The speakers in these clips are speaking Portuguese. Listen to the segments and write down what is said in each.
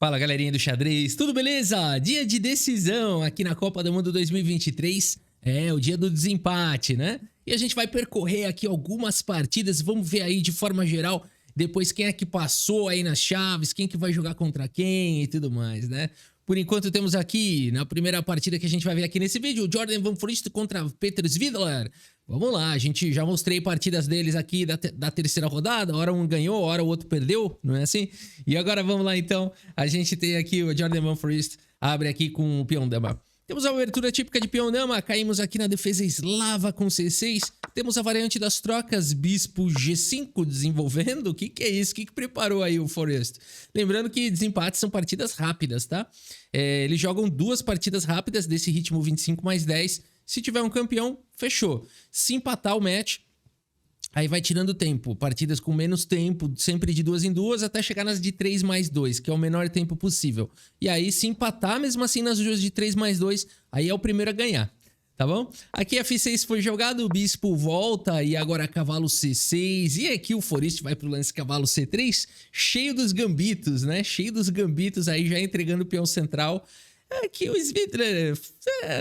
Fala, galerinha do xadrez, tudo beleza? Dia de decisão aqui na Copa do Mundo 2023, é o dia do desempate, né? E a gente vai percorrer aqui algumas partidas, vamos ver aí de forma geral depois quem é que passou aí nas chaves, quem que vai jogar contra quem e tudo mais, né? Por enquanto temos aqui, na primeira partida que a gente vai ver aqui nesse vídeo, o Jordan Van Foreest contra Peter Svidler. Vamos lá, a gente já mostrei partidas deles aqui da terceira rodada, hora um ganhou, hora o outro perdeu, não é assim? E agora vamos lá então, a gente tem aqui o Jordan Van Foreest, abre aqui com o peão dama. Temos a abertura típica de peão dama, caímos aqui na defesa eslava com C6, temos a variante das trocas bispo G5 desenvolvendo. O que é isso? O que preparou aí o Foreest? Lembrando que desempates são partidas rápidas, tá? Eles jogam duas partidas rápidas desse ritmo 25+10. Se tiver um campeão, fechou. Se empatar o match, aí vai tirando tempo. Partidas com menos tempo, sempre de 2 em 2, até chegar nas de 3+2, que é o menor tempo possível. E aí, se empatar mesmo assim nas duas de 3+2, aí é o primeiro a ganhar. Tá bom? Aqui F6 foi jogado, o bispo volta e agora cavalo C6. E aqui o Foreest vai pro lance cavalo C3, cheio dos gambitos, né? Cheio dos gambitos aí, já entregando o peão central. Aqui o Svidler,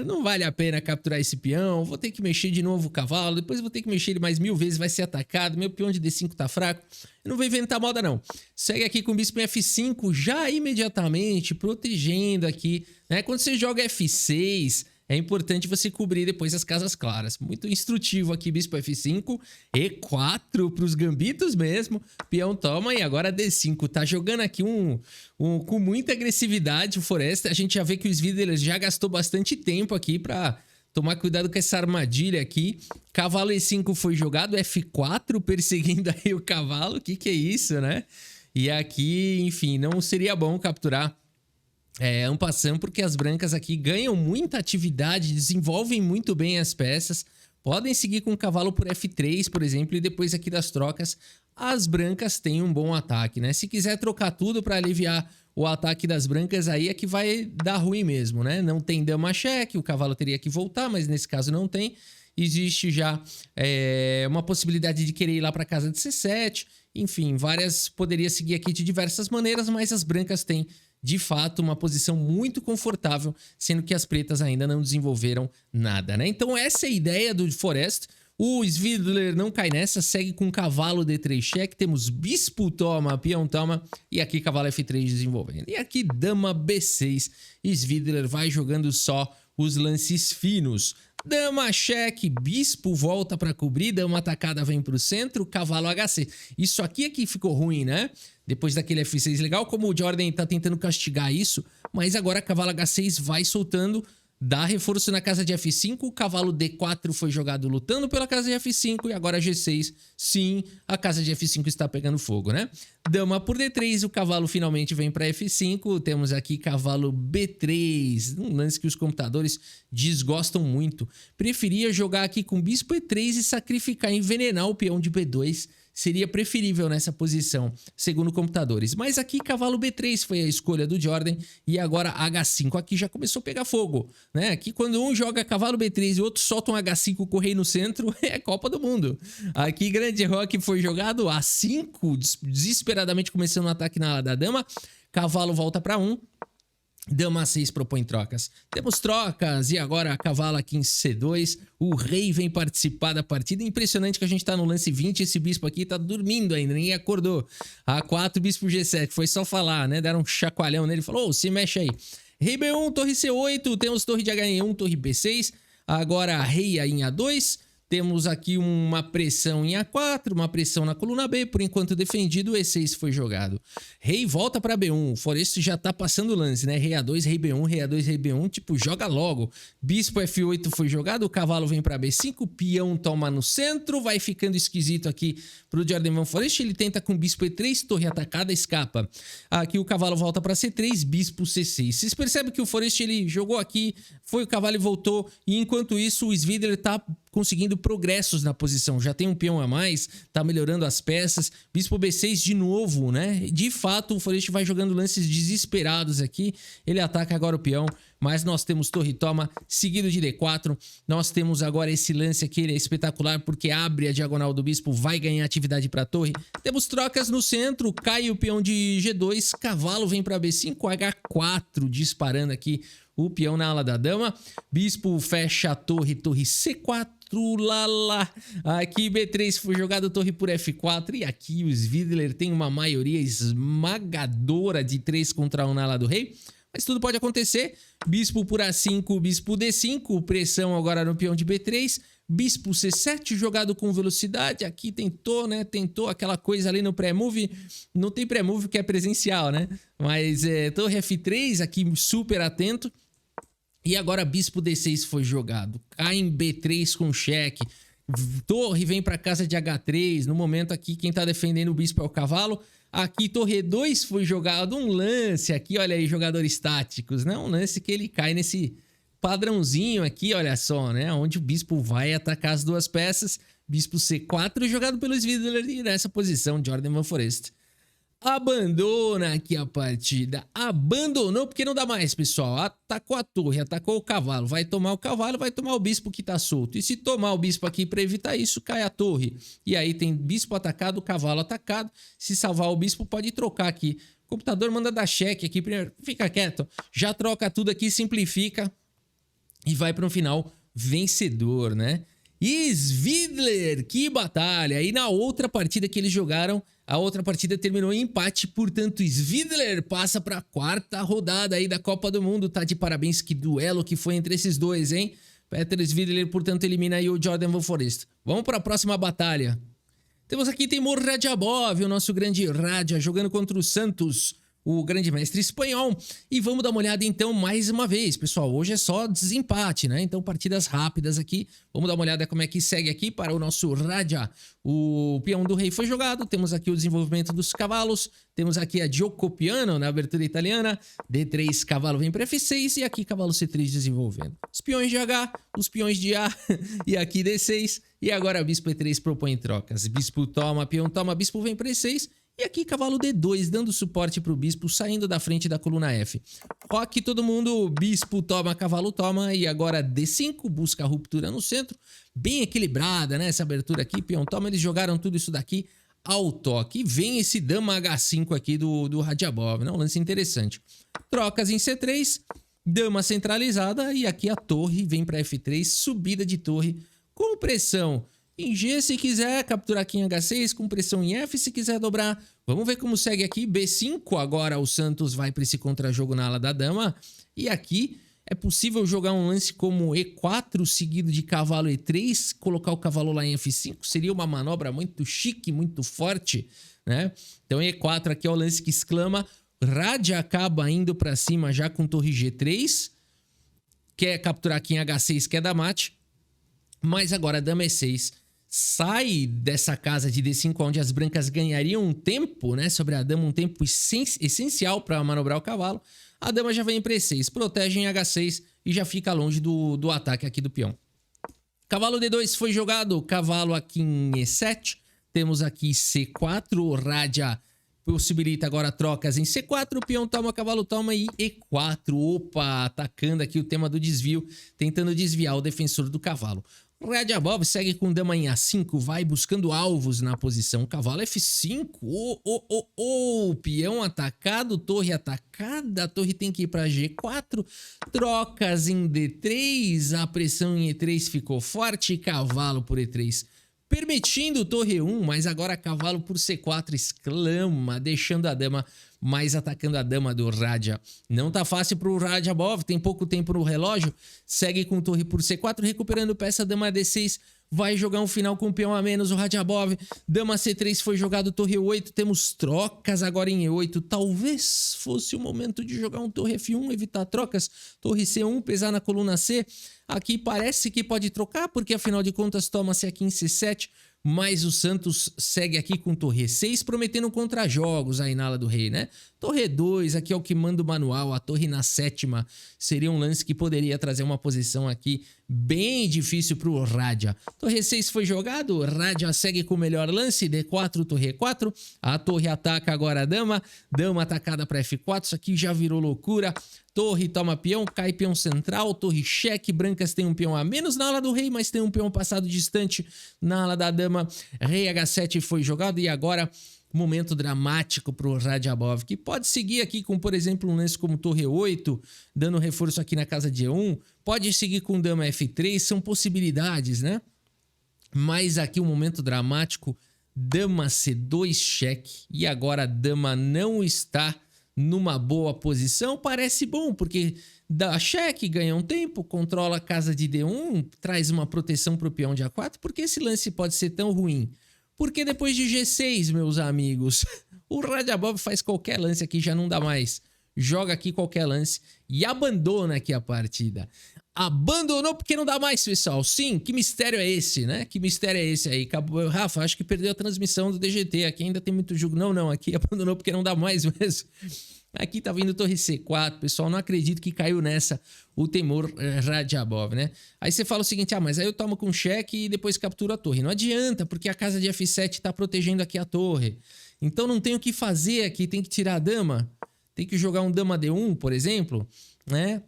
não vale a pena capturar esse peão, vou ter que mexer de novo o cavalo, depois vou ter que mexer ele mais 1000 vezes, vai ser atacado, meu peão de D5 tá fraco, eu não vou inventar moda não. Segue aqui com o bispo em F5, já imediatamente protegendo aqui, né? Quando você joga F6, é importante você cobrir depois as casas claras. Muito instrutivo aqui, bispo F5, E4 para os gambitos mesmo. Peão toma e agora D5. Tá jogando aqui com muita agressividade o Foreest. A gente já vê que o Svidler já gastou bastante tempo aqui para tomar cuidado com essa armadilha aqui. Cavalo E5 foi jogado, F4 perseguindo aí o cavalo. O que é isso, né? E aqui, enfim, não seria bom capturar en passant, porque as brancas aqui ganham muita atividade, desenvolvem muito bem as peças, podem seguir com o cavalo por F3, por exemplo, e depois aqui das trocas, as brancas têm um bom ataque, né? Se quiser trocar tudo para aliviar o ataque das brancas, aí é que vai dar ruim mesmo, né? Não tem dama cheque, o cavalo teria que voltar, mas nesse caso não tem. Existe já uma possibilidade de querer ir lá para casa de C7, enfim, poderia seguir aqui de diversas maneiras, mas as brancas têm de fato uma posição muito confortável, sendo que as pretas ainda não desenvolveram nada, né? Então essa é a ideia do Foreest. O Svidler não cai nessa, segue com cavalo D3 cheque, temos bispo toma, peão toma, e aqui cavalo F3 desenvolvendo. E aqui dama B6, Svidler vai jogando só os lances finos. Dama cheque, bispo volta para cobrir, dama atacada vem para o centro, cavalo HC. Isso aqui é que ficou ruim, né? Depois daquele F6 legal, como o Jordan tá tentando castigar isso, mas agora cavalo H6 vai soltando, dá reforço na casa de F5, o cavalo D4 foi jogado lutando pela casa de F5 e agora G6, sim, a casa de F5 está pegando fogo, né? Dama por D3, o cavalo finalmente vem para F5, temos aqui cavalo B3, um lance que os computadores desgostam muito. Preferia jogar aqui com bispo E3 e sacrificar, envenenar o peão de B2, seria preferível nessa posição, segundo computadores. Mas aqui cavalo B3 foi a escolha do Jordan e agora H5. Aqui já começou a pegar fogo, né? Aqui quando um joga cavalo B3 e o outro solta um H5 com o rei no centro, é Copa do Mundo. Aqui grande rock foi jogado A5, desesperadamente começando o ataque na ala da dama. Cavalo volta para 1. Dama 6 propõe trocas. Temos trocas e agora a cavalo aqui em C2. O rei vem participar da partida. Impressionante que a gente tá no lance 20. Esse bispo aqui tá dormindo ainda, ninguém acordou. A4, bispo G7. Foi só falar, né? Deram um chacoalhão nele. Falou, se mexe aí. Rei B1, torre C8. Temos torre de H1, torre B6. Agora rei em A2. Temos aqui uma pressão em A4, uma pressão na coluna B, por enquanto defendido, o E6 foi jogado. Rei volta para B1, o Foreest já tá passando o lance, né? Rei A2, rei B1, rei A2, rei B1, tipo, joga logo. Bispo F8 foi jogado, o cavalo vem para B5, peão toma no centro, vai ficando esquisito aqui pro Jordan Van Foreest, ele tenta com bispo E3, torre atacada, escapa. Aqui o cavalo volta para C3, bispo C6. Vocês percebem que o Foreest, ele jogou aqui, foi o cavalo e voltou, e enquanto isso o Svidler tá conseguindo progressos na posição, já tem um peão a mais, tá melhorando as peças, bispo B6 de novo, né? De fato, o Foreest vai jogando lances desesperados aqui, ele ataca agora o peão, mas nós temos torre toma, seguido de D4. Nós temos agora esse lance aqui, ele é espetacular porque abre a diagonal do bispo, vai ganhar atividade para a torre. Temos trocas no centro, cai o peão de G2, cavalo vem para B5, H4 disparando aqui o peão na ala da dama. Bispo fecha a torre, torre C4, lá. Aqui B3 foi jogado torre por F4 e aqui o Svidler tem uma maioria esmagadora de 3 contra 1 na ala do rei. Mas tudo pode acontecer. Bispo por A5, bispo D5, pressão agora no peão de B3. Bispo C7 jogado com velocidade. Aqui tentou, né? Tentou aquela coisa ali no pré-move. Não tem pré-move que é presencial, né? Mas torre F3 aqui super atento. E agora bispo D6 foi jogado. Cai em B3 com cheque. Torre vem para casa de H3. No momento aqui quem tá defendendo o bispo é o cavalo. Aqui torre E2 foi jogado. Um lance aqui, olha aí, jogadores táticos, né? Um lance que ele cai nesse padrãozinho aqui, olha só, né? Onde o bispo vai atacar as duas peças. Bispo C4 jogado pelo Svidler e nessa posição Jordan Van Foreст abandona aqui a partida. Abandonou porque não dá mais, pessoal. Atacou a torre, atacou o cavalo. Vai tomar o cavalo, vai tomar o bispo que tá solto. E se tomar o bispo aqui para evitar isso, cai a torre. E aí tem bispo atacado, cavalo atacado. Se salvar o bispo, pode trocar aqui. O computador manda dar cheque aqui primeiro. Fica quieto. Já troca tudo aqui, simplifica. E vai para um final vencedor, né? E Svidler, que batalha! E na outra partida que eles jogaram, a outra partida terminou em empate, portanto Svidler passa para a quarta rodada aí da Copa do Mundo. Tá de parabéns, que duelo que foi entre esses dois, hein? Peter Svidler, portanto, elimina aí o Jordan Van Foreст. Vamos para a próxima batalha. Temos aqui Teimour Radjabov, o nosso grande Radja, jogando contra o Santos, o grande mestre espanhol. E vamos dar uma olhada então mais uma vez, pessoal. Hoje é só desempate, né? Então partidas rápidas aqui. Vamos dar uma olhada como é que segue aqui para o nosso Radja. O peão do rei foi jogado. Temos aqui o desenvolvimento dos cavalos. Temos aqui a Gioco Piano na abertura italiana. D3, cavalo vem para F6 e aqui cavalo C3 desenvolvendo. Os peões de H, os peões de A e aqui D6. E agora bispo E3 propõe trocas. Bispo toma, peão toma, bispo vem para E6. E aqui cavalo D2, dando suporte para o bispo, saindo da frente da coluna F. Roque todo mundo, bispo toma, cavalo toma. E agora D5, busca a ruptura no centro. Bem equilibrada, né? Essa abertura aqui, peão toma. Eles jogaram tudo isso daqui ao toque. E vem esse dama H5 aqui do Radjabov, né? Um lance interessante. Trocas em C3, dama centralizada. E aqui a torre vem para F3, subida de torre com pressão em G se quiser, capturar aqui em H6, com pressão em F se quiser dobrar. Vamos ver como segue aqui. B5, agora o Santos vai para esse contra-jogo na ala da dama. E aqui é possível jogar um lance como E4 seguido de cavalo E3, colocar o cavalo lá em F5. Seria uma manobra muito chique, muito forte, né? Então E4 aqui é o lance que exclama. Radja acaba indo para cima já com torre G3. Quer capturar aqui em H6, quer dar mate. Mas agora dama E6. Sai dessa casa de D5 onde as brancas ganhariam um tempo, né, sobre a dama, um tempo essencial para manobrar o cavalo. A dama já vem para E6, protege em H6 e já fica longe do ataque aqui do peão. Cavalo D2 foi jogado, cavalo aqui em E7. Temos aqui C4, o Radja possibilita agora trocas em C4, o peão toma, cavalo toma e E4. Opa, atacando aqui o tema do desvio, tentando desviar o defensor do cavalo. Radjabov segue com dama em A5, vai buscando alvos na posição. Cavalo F5, peão atacado, torre atacada, a torre tem que ir para G4. Trocas em D3, a pressão em E3 ficou forte, cavalo por E3. Permitindo torre 1, mas agora cavalo por C4 exclama, deixando a dama, mais atacando a dama do Radja. Não tá fácil pro Radjabov, tem pouco tempo no relógio. Segue com torre por C4, recuperando peça, dama D6. Vai jogar um final com peão a menos, o Radjabov. Dama C3 foi jogado, torre E8. Temos trocas agora em E8. Talvez fosse o momento de jogar um torre F1, evitar trocas. Torre C1, pesar na coluna C. Aqui parece que pode trocar, porque afinal de contas toma-se aqui em C7. Mas o Santos segue aqui com torre E6, prometendo contra-jogos aí na ala do rei, né? Torre E2, aqui é o que manda o manual. A torre na sétima seria um lance que poderia trazer uma posição aqui bem difícil pro Raja. Torre 6 foi jogado, Raja segue com o melhor lance, D4, torre E4, a torre ataca agora a dama, dama atacada para F4, isso aqui já virou loucura. Torre toma peão, cai peão central, torre cheque, brancas tem um peão a menos na ala do rei, mas tem um peão passado distante na ala da dama. Rei H7 foi jogado e agora momento dramático pro Radjabov, que pode seguir aqui com, por exemplo, um lance como torre 8, dando reforço aqui na casa de E1, pode seguir com dama F3, são possibilidades, né? Mas aqui um momento dramático, dama C2 cheque, e agora a dama não está numa boa posição, parece bom, porque dá cheque, ganha um tempo, controla a casa de D1, traz uma proteção pro peão de A4, porque esse lance pode ser tão ruim? Porque depois de G6, meus amigos, o Radjabov faz qualquer lance aqui, já não dá mais. Joga aqui qualquer lance e abandona aqui a partida. Abandonou porque não dá mais, pessoal. Sim, que mistério é esse, né? Que mistério é esse aí? Acabou. Rafa, acho que perdeu a transmissão do DGT. Aqui ainda tem muito jogo. Não, aqui abandonou porque não dá mais mesmo. Aqui tá vindo torre C4, pessoal, não acredito que caiu nessa o Temur Radjabov, né? Aí você fala o seguinte, mas aí eu tomo com cheque e depois capturo a torre. Não adianta, porque a casa de F7 tá protegendo aqui a torre. Então não tem o que fazer aqui, tem que tirar a dama. Tem que jogar um dama D1, por exemplo, né?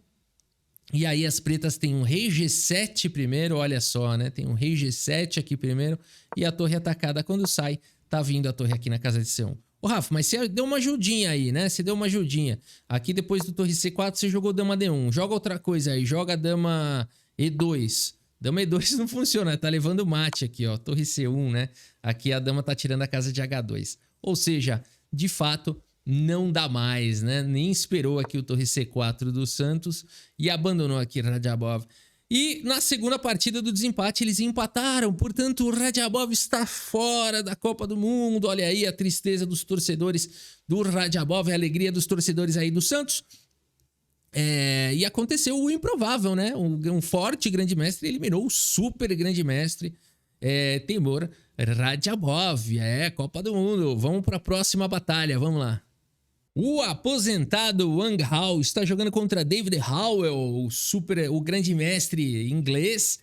E aí as pretas têm um rei G7 primeiro, olha só, né? Tem um rei G7 aqui primeiro e a torre atacada quando sai, tá vindo a torre aqui na casa de C1. Ô, Rafa, mas você deu uma ajudinha aí, né? Você deu uma ajudinha. Aqui depois do torre C4 você jogou dama D1. Joga outra coisa aí, joga dama E2. Dama E2 não funciona, tá levando mate aqui, ó. Torre C1, né? Aqui a dama tá tirando a casa de H2. Ou seja, de fato, não dá mais, né? Nem esperou aqui o torre C4 do Santos e abandonou aqui Radjabov. E na segunda partida do desempate eles empataram, portanto o Radjabov está fora da Copa do Mundo. Olha aí a tristeza dos torcedores do Radjabov, a alegria dos torcedores aí do Santos. E aconteceu o improvável, né? Um forte grande mestre eliminou o super grande mestre Temur Radjabov. Copa do Mundo. Vamos para a próxima batalha, vamos lá. O aposentado Wang Hao está jogando contra David Howell, o grande mestre inglês,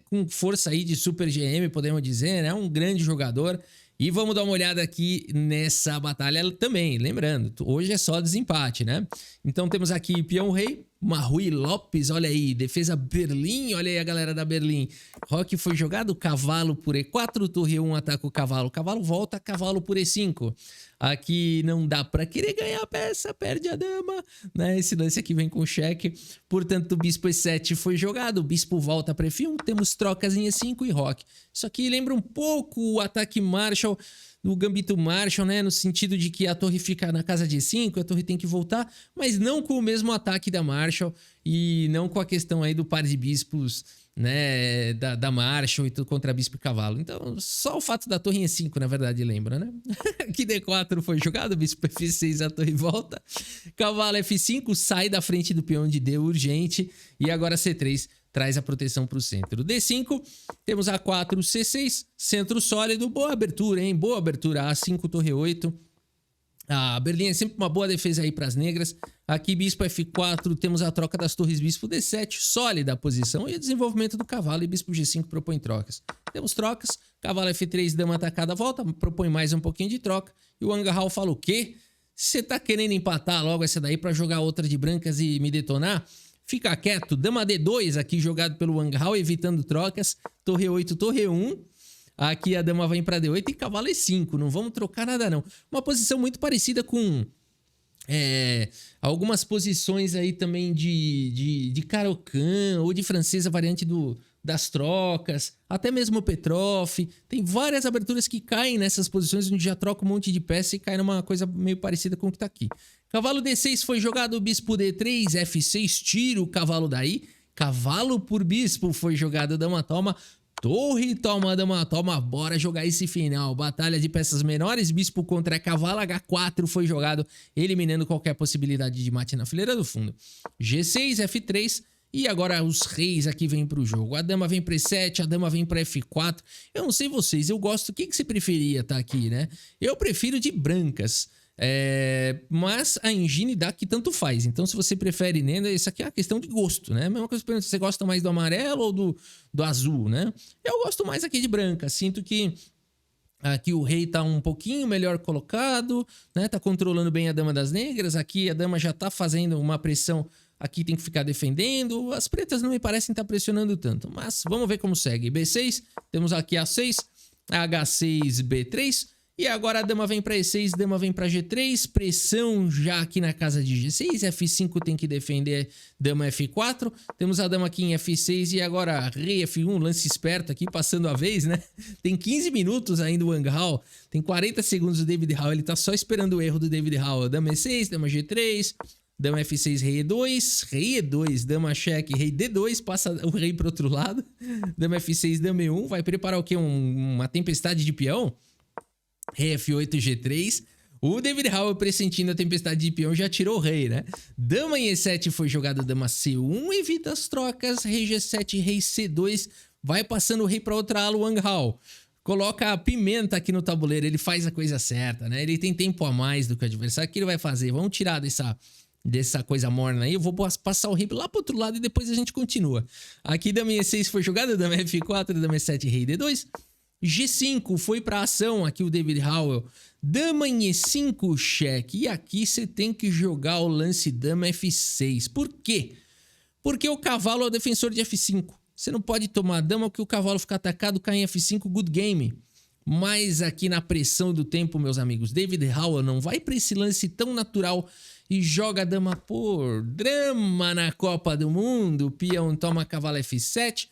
com força aí de super GM, podemos dizer, né? Um grande jogador. E vamos dar uma olhada aqui nessa batalha também, lembrando, hoje é só desempate, né? Então temos aqui peão rei, Marrui Lopes, olha aí, defesa Berlim, olha aí a galera da Berlim. Roque foi jogado, cavalo por E4, torre 1 ataca o cavalo volta, cavalo por E5. Aqui não dá pra querer ganhar a peça, perde a dama, né? Esse lance aqui vem com cheque, portanto o bispo E7 foi jogado, o bispo volta para F1, temos trocas em E5 e roque. Isso aqui lembra um pouco o ataque Marshall, no gambito Marshall, né? No sentido de que a torre fica na casa de E5, a torre tem que voltar, mas não com o mesmo ataque da Marshall e não com a questão aí do par de bispos, né, da Marshall e tudo contra bispo e cavalo. Então, só o fato da torre em E5, na verdade, lembra, né? Aqui D4 foi jogado, bispo F6, a torre volta. Cavalo F5, sai da frente do peão de D urgente. E agora C3 traz a proteção para o centro. D5, temos A4, C6, centro sólido. Boa abertura, hein? Boa abertura. A5, torre 8. A Berlim é sempre uma boa defesa aí para as negras. Aqui bispo F4, temos a troca das torres bispo D7, sólida a posição e o desenvolvimento do cavalo e bispo G5 propõe trocas. Temos trocas, cavalo F3, dama atacada, volta, propõe mais um pouquinho de troca. E o Wang Hao fala o quê? Você tá querendo empatar logo essa daí para jogar outra de brancas e me detonar? Fica quieto, dama D2 aqui jogado pelo Wang Hao, evitando trocas, torre 8, torre 1. Aqui a dama vai para D8 e cavalo E5. Não vamos trocar nada, não. Uma posição muito parecida com algumas posições aí também de Caro-Kann ou de francesa, variante das trocas. Até mesmo o Petrov. Tem várias aberturas que caem nessas posições onde já troca um monte de peça e cai numa coisa meio parecida com o que tá aqui. Cavalo D6 foi jogado, bispo D3, F6, tira o cavalo daí. Cavalo por bispo foi jogado, dama toma. Torre toma, dama toma, bora jogar esse final. Batalha de peças menores, bispo contra cavalo, H4 foi jogado, eliminando qualquer possibilidade de mate na fileira do fundo. G6, F3 e agora os reis aqui vêm pro jogo. A dama vem para E7, a dama vem para F4. Eu não sei vocês, eu gosto, o que você preferia tá aqui, né? Eu prefiro de brancas. Mas a engine dá que tanto faz. Então, se você prefere, né? Isso aqui é uma questão de gosto, né? A mesma coisa, se você gosta mais do amarelo ou do azul, né? Eu gosto mais aqui de branca. Sinto que aqui o rei tá um pouquinho melhor colocado, né? Tá controlando bem a dama das negras. Aqui a dama já tá fazendo uma pressão. Aqui tem que ficar defendendo. As pretas não me parecem estar pressionando tanto. Mas vamos ver como segue. B6, temos aqui A6, H6, B3. E agora a dama vem para E6, dama vem para G3, pressão já aqui na casa de G6, F5 tem que defender dama F4, temos a dama aqui em F6 e agora rei F1, lance esperto aqui, passando a vez, né? Tem 15 minutos ainda o Wang Hao, tem 40 segundos do David Hao, ele tá só esperando o erro do David Hao, dama E6, dama G3... Dama F6, rei E2, rei E2, dama cheque, rei D2, passa o rei pro outro lado, dama F6, dama E1, vai preparar o quê? Uma tempestade de peão? Rei F8, G3. O David Howell, pressentindo a tempestade de peão, já tirou o rei, né? Dama em E7 foi jogada dama C1, evita as trocas. Rei G7, rei C2. Vai passando o rei para outra ala, Wang Hao. Coloca a pimenta aqui no tabuleiro, ele faz a coisa certa, né? Ele tem tempo a mais do que o adversário. O que ele vai fazer? Vamos tirar dessa coisa morna aí, eu vou passar o rei lá pro outro lado e depois a gente continua. Aqui dama E6 foi jogada, dama F4, dama E7, rei D2. G5 foi pra ação, aqui o David Howell. Dama em E5, cheque. E aqui você tem que jogar o lance dama F6. Por quê? Porque o cavalo é o defensor de F5. Você não pode tomar a dama porque o cavalo fica atacado, cai em F5, good game. Mas aqui na pressão do tempo, meus amigos, David Howell não vai pra esse lance tão natural e joga a dama por drama na Copa do Mundo. O peão toma cavalo F7.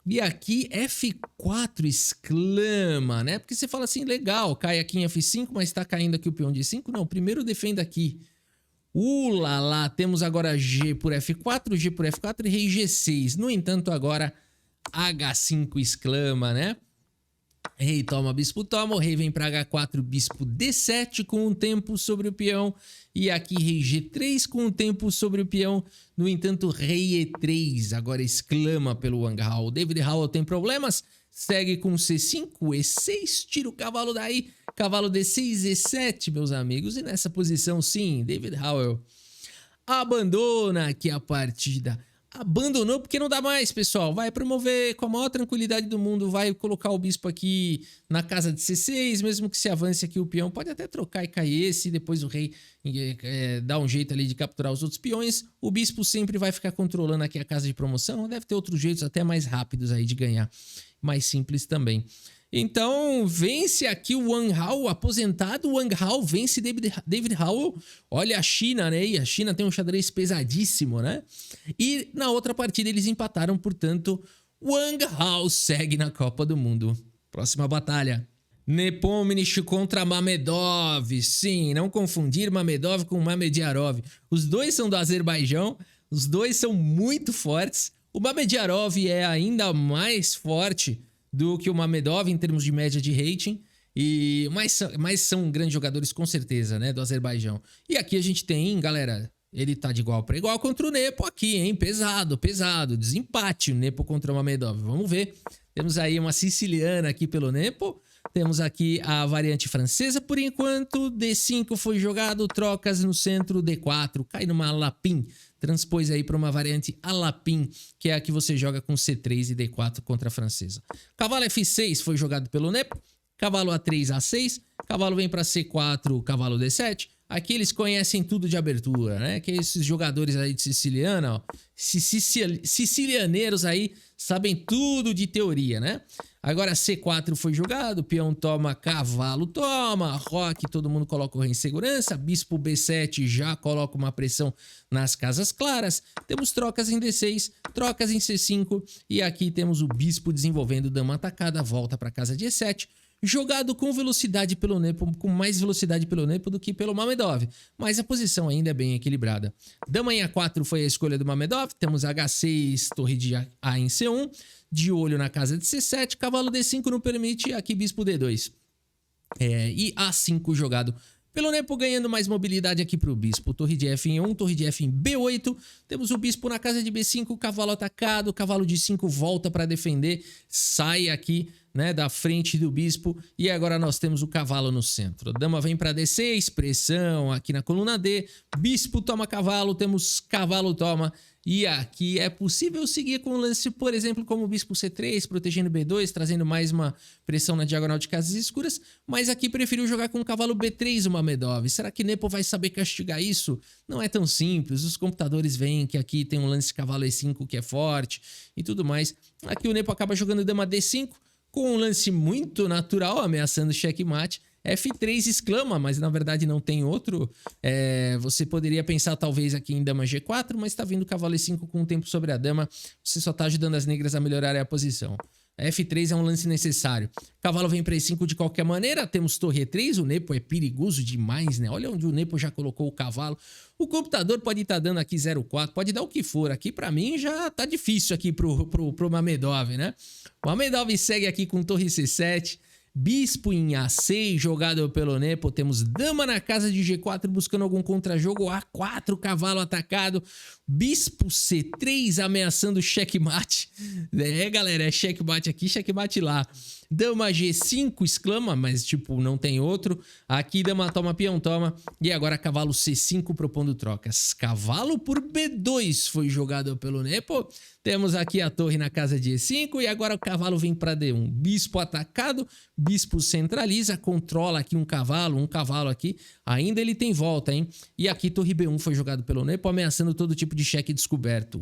E aqui F4 exclama, né? Porque você fala assim, legal, cai aqui em F5, mas tá caindo aqui o peão de 5. Não, primeiro defenda aqui. Lá, temos agora G por F4, G por F4 e rei G6. No entanto, agora H5 exclama, né? Rei toma, bispo toma, o rei vem para H4, bispo D7 com um tempo sobre o peão. E aqui rei G3 com um tempo sobre o peão. No entanto, rei E3 agora exclama pelo Wang Hao. David Howell tem problemas, segue com C5, E6, tira o cavalo daí. Cavalo D6, E7, meus amigos. E nessa posição, sim, David Howell abandona aqui a partida. Abandonou porque não dá mais, pessoal. Vai promover com a maior tranquilidade do mundo. Vai colocar o bispo aqui na casa de C6. Mesmo que se avance aqui o peão, pode até trocar e cair esse. Depois o rei dá um jeito ali de capturar os outros peões. O bispo sempre vai ficar controlando aqui a casa de promoção. Deve ter outros jeitos até mais rápidos aí de ganhar. Mais simples também. Então, vence aqui o Wang Hao, aposentado. Wang Hao vence David Howell. Olha a China, né? E a China tem um xadrez pesadíssimo, né? E na outra partida eles empataram, portanto, Wang Hao segue na Copa do Mundo. Próxima batalha. Nepomniachtchi contra Mamedov. Sim, não confundir Mamedov com Mamediarov. Os dois são do Azerbaijão, os dois são muito fortes. O Mamediarov é ainda mais forte do que o Mamedov em termos de média de rating, mas são grandes jogadores com certeza, né, do Azerbaijão. E aqui a gente tem, galera, ele tá de igual para igual contra o Nepo aqui, hein, pesado, desempate o Nepo contra o Mamedov, vamos ver. Temos aí uma siciliana aqui pelo Nepo, temos aqui a variante francesa por enquanto, D5 foi jogado, trocas no centro, D4, cai numa lapin. Transpôs aí para uma variante Alapin, que é a que você joga com C3 e D4 contra a francesa. Cavalo F6 foi jogado pelo Nepo. Cavalo A3, A6. Cavalo vem para C4, cavalo D7. Aqui eles conhecem tudo de abertura, né? Que esses jogadores aí de siciliana, ó, sicilianeiros aí sabem tudo de teoria, né? Agora C4 foi jogado, peão toma, cavalo toma, roque, todo mundo coloca o rei em segurança, bispo B7 já coloca uma pressão nas casas claras, temos trocas em D6, trocas em C5 e aqui temos o bispo desenvolvendo dama atacada, volta para casa de E7, jogado com velocidade pelo Nepo, com mais velocidade pelo Nepo do que pelo Mamedov, mas a posição ainda é bem equilibrada. Dama em A4 foi a escolha do Mamedov, temos H6, torre de A em C1, de olho na casa de C7, cavalo D5 não permite, aqui bispo D2. E A5 jogado Pelo Nepo ganhando mais mobilidade aqui pro bispo. Torre de F em E1, torre de F em B8. Temos o bispo na casa de B5, cavalo atacado, cavalo de 5 volta para defender, sai aqui, né, da frente do bispo, e agora nós temos o cavalo no centro. Dama vem para D6, pressão aqui na coluna D, bispo toma cavalo, temos cavalo toma, e aqui é possível seguir com o lance, por exemplo, como bispo C3, protegendo B2, trazendo mais uma pressão na diagonal de casas escuras, mas aqui preferiu jogar com o cavalo B3 uma Medov. Será que Nepo vai saber castigar isso? Não é tão simples, os computadores veem que aqui tem um lance de cavalo E5 que é forte e tudo mais. Aqui o Nepo acaba jogando dama D5, com um lance muito natural, ameaçando checkmate. F3 exclama, mas na verdade não tem outro. Você poderia pensar talvez aqui em dama G4, mas tá vindo cavalo E5 com o tempo sobre a dama. Você só tá ajudando as negras a melhorarem a posição. F3 é um lance necessário. Cavalo vem para E5 de qualquer maneira. Temos torre E3. O Nepo é perigoso demais, né? Olha onde o Nepo já colocou o cavalo. O computador pode estar dando aqui 0,4, pode dar o que for. Aqui para mim já tá difícil aqui pro Mamedov, né? O Mamedov segue aqui com torre C7. Bispo em A6, jogado pelo Nepo. Temos dama na casa de G4, buscando algum contrajogo. A4, cavalo atacado. Bispo C3, ameaçando checkmate. Galera, é checkmate aqui, checkmate lá. Dama G5, exclama, mas tipo, não tem outro. Aqui dama toma, peão toma. E agora cavalo C5 propondo trocas. Cavalo por B2 foi jogado pelo Nepo. Temos aqui a torre na casa de E5 e agora o cavalo vem para D1. Bispo atacado, bispo centraliza, controla aqui um cavalo aqui. Ainda ele tem volta, hein? E aqui torre B1 foi jogado pelo Nepo, ameaçando todo tipo de cheque descoberto.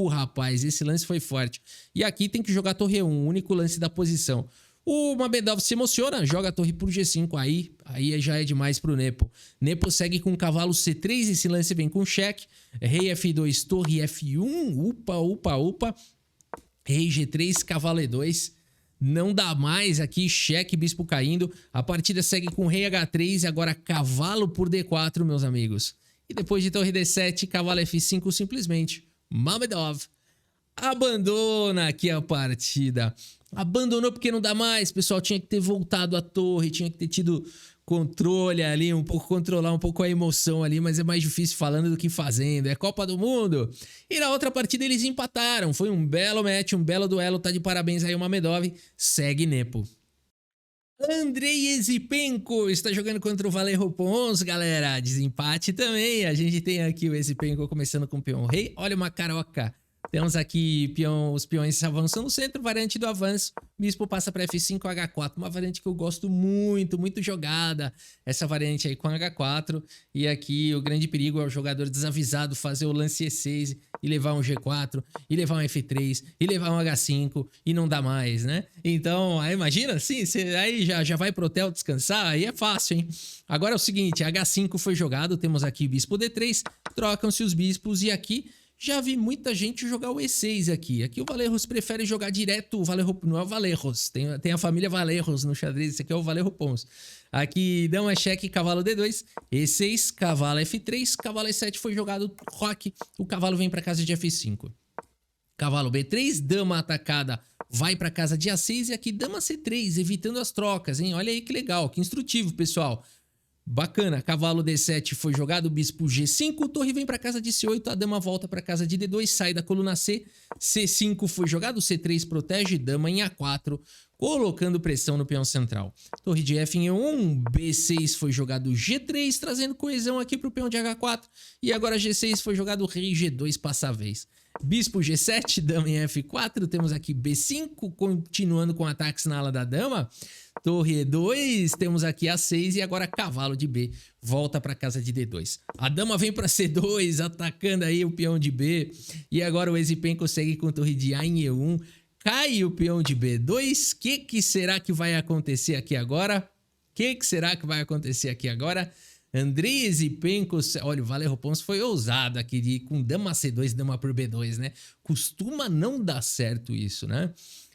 Rapaz, esse lance foi forte. E aqui tem que jogar torre E1, o único lance da posição. O Mamedov se emociona, joga a torre por G5, aí já é demais pro Nepo. Nepo segue com cavalo C3, esse lance vem com cheque. Rei F2, torre F1, upa. Rei G3, cavalo E2. Não dá mais aqui, cheque, bispo caindo. A partida segue com rei H3 e agora cavalo por D4, meus amigos. E depois de torre D7, cavalo F5 simplesmente. Mamedov abandona aqui a partida. Abandonou porque não dá mais, pessoal. Tinha que ter voltado à torre, tinha que ter tido controle ali, controlar um pouco a emoção ali, mas é mais difícil falando do que fazendo. É Copa do Mundo. E na outra partida eles empataram. Foi um belo match, um belo duelo. Tá de parabéns aí o Mamedov. Segue Nepo. Andrei Esipenko está jogando contra o Valero Pons, galera. Desempate também. A gente tem aqui o Esipenko começando com o peão rei. Olha uma caroca. Temos aqui os peões avançam no centro, variante do avanço. Bispo passa para F5, H4. Uma variante que eu gosto muito, muito jogada. Essa variante aí com H4. E aqui o grande perigo é o jogador desavisado fazer o lance E6 e levar um G4, e levar um F3, e levar um H5, e não dá mais, né? Então, aí imagina assim, aí já vai pro hotel descansar, aí é fácil, hein? Agora é o seguinte, H5 foi jogado, temos aqui bispo D3, trocam-se os bispos, e aqui já vi muita gente jogar o E6 aqui. Aqui o Valerros prefere jogar direto o Valero, não é o Valerros, tem a família Valerros no xadrez, esse aqui é o Valero Pons. Aqui dama cheque, cavalo D2, E6, cavalo F3, cavalo E7 foi jogado roque, o cavalo vem para casa de F5. Cavalo B3, dama atacada vai para casa de A6 e aqui dama C3, evitando as trocas, hein? Olha aí que legal, que instrutivo, pessoal. Bacana, cavalo D7 foi jogado, bispo G5, torre vem para casa de C8, a dama volta para casa de D2, sai da coluna C, C5 foi jogado, C3 protege, dama em A4, colocando pressão no peão central. Torre de F em E1, B6 foi jogado G3, trazendo coesão aqui para o peão de H4, e agora G6 foi jogado rei G2, passa a vez. Bispo G7, dama em F4, temos aqui B5, continuando com ataques na ala da dama. Torre E2, temos aqui A6 e agora cavalo de B, volta para casa de D2. A dama vem para C2, atacando aí o peão de B. E agora o Esipen consegue com torre de A em E1. Cai o peão de B2. O que será que vai acontecer aqui agora? Andrei Esipenko, olha, o Valero Pons foi ousado aqui de ir com dama C2, dama por B2, né? Costuma não dar certo isso, né?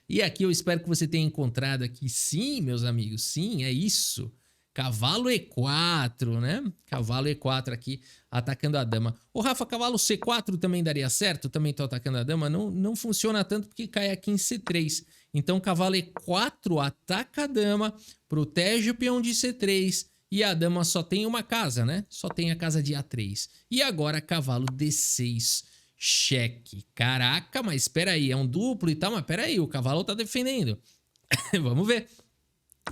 E aqui eu espero que você tenha encontrado aqui, sim, meus amigos, sim, é isso. Cavalo E4, né? Cavalo E4 aqui, atacando a dama. Ô, Rafa, cavalo C4 também daria certo? Também tô atacando a dama? Não funciona tanto porque cai aqui em C3. Então, cavalo E4 ataca a dama, protege o peão de C3. e a dama só tem uma casa, né? Só tem a casa de A3. E agora cavalo D6, cheque. Caraca, mas espera aí, é um duplo e tal, mas espera aí, o cavalo tá defendendo. Vamos ver.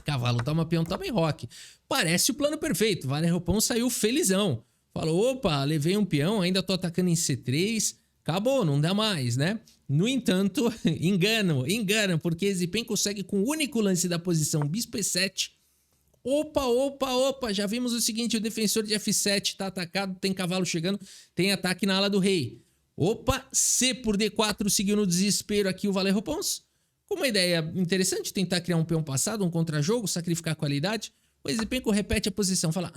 Cavalo toma peão, toma em roque. Parece o plano perfeito. Vale-Roupão saiu felizão. Falou, opa, levei um peão, ainda tô atacando em C3. Acabou, não dá mais, né? No entanto, engano, porque Zipen consegue com o único lance da posição bispo E7. Opa, já vimos o seguinte, o defensor de F7 tá atacado, tem cavalo chegando, tem ataque na ala do rei. Opa, C por D4 seguiu no desespero aqui o Vale-Roupões. Com uma ideia interessante, tentar criar um peão passado, um contra-jogo, sacrificar a qualidade. O Zipenko repete a posição, fala,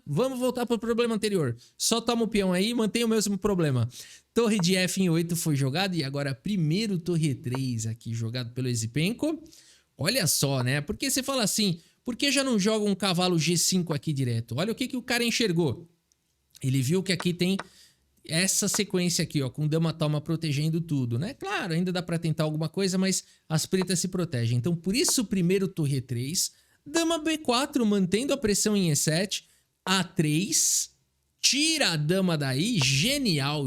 vamos voltar para o problema anterior. Só toma o peão aí e mantém o mesmo problema. Torre de F em 8 foi jogado e agora primeiro torre E3 aqui jogado pelo Zipenko. Olha só, né? Porque você fala assim, por que já não joga um cavalo G5 aqui direto? Olha o que o cara enxergou. Ele viu que aqui tem essa sequência aqui, ó, com dama toma protegendo tudo, né? Claro, ainda dá para tentar alguma coisa, mas as pretas se protegem. Então, por isso, primeiro torre E3, dama B4, mantendo a pressão em E7, A3, tira a dama daí, genial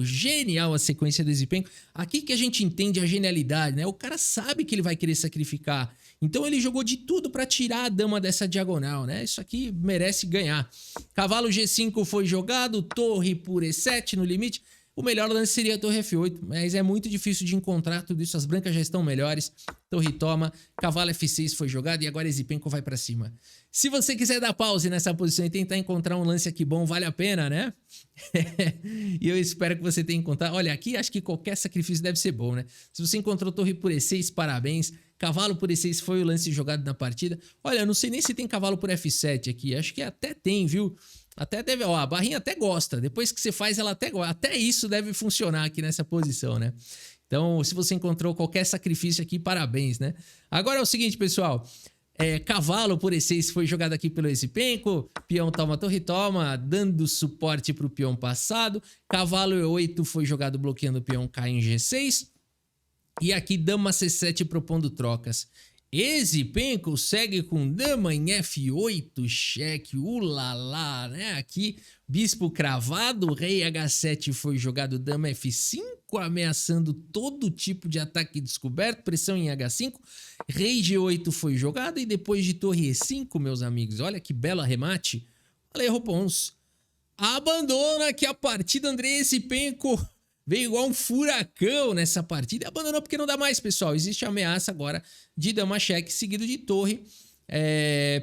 a sequência do Zipenko. Aqui que a gente entende a genialidade, né? O cara sabe que ele vai querer sacrificar, então ele jogou de tudo para tirar a dama dessa diagonal, né? Isso aqui merece ganhar. Cavalo G5 foi jogado, torre por E7 no limite. O melhor lance seria a torre F8, mas é muito difícil de encontrar tudo isso. As brancas já estão melhores. Torre toma, cavalo F6 foi jogado e agora Zipenko vai pra cima. Se você quiser dar pause nessa posição e tentar encontrar um lance aqui bom, vale a pena, né? E eu espero que você tenha encontrado. Olha, aqui acho que qualquer sacrifício deve ser bom, né? Se você encontrou torre por E6, parabéns. Cavalo por E6 foi o lance jogado na partida. Olha, eu não sei nem se tem cavalo por F7 aqui. Acho que até tem, viu? Até deve, ó, a barrinha até gosta. Depois que você faz, ela até gosta. Até isso deve funcionar aqui nessa posição, né? Então, se você encontrou qualquer sacrifício aqui, parabéns, né? Agora é o seguinte, pessoal. Cavalo por E6 foi jogado aqui pelo Zipenko. Peão toma, torre toma, dando suporte para o peão passado. Cavalo E8 foi jogado bloqueando o peão cai em G6. E aqui dama C7 propondo trocas. Zipenko segue com dama em F8, cheque, ulala, né? Aqui, bispo cravado, rei H7 foi jogado, dama F5, ameaçando todo tipo de ataque descoberto, pressão em H5, rei G8 foi jogado e depois de torre E5, meus amigos, olha que belo arremate. Vale-Roupões abandona aqui a partida, André Zipenko veio igual um furacão nessa partida e abandonou porque não dá mais, pessoal. Existe a ameaça agora de dama cheque seguido de torre.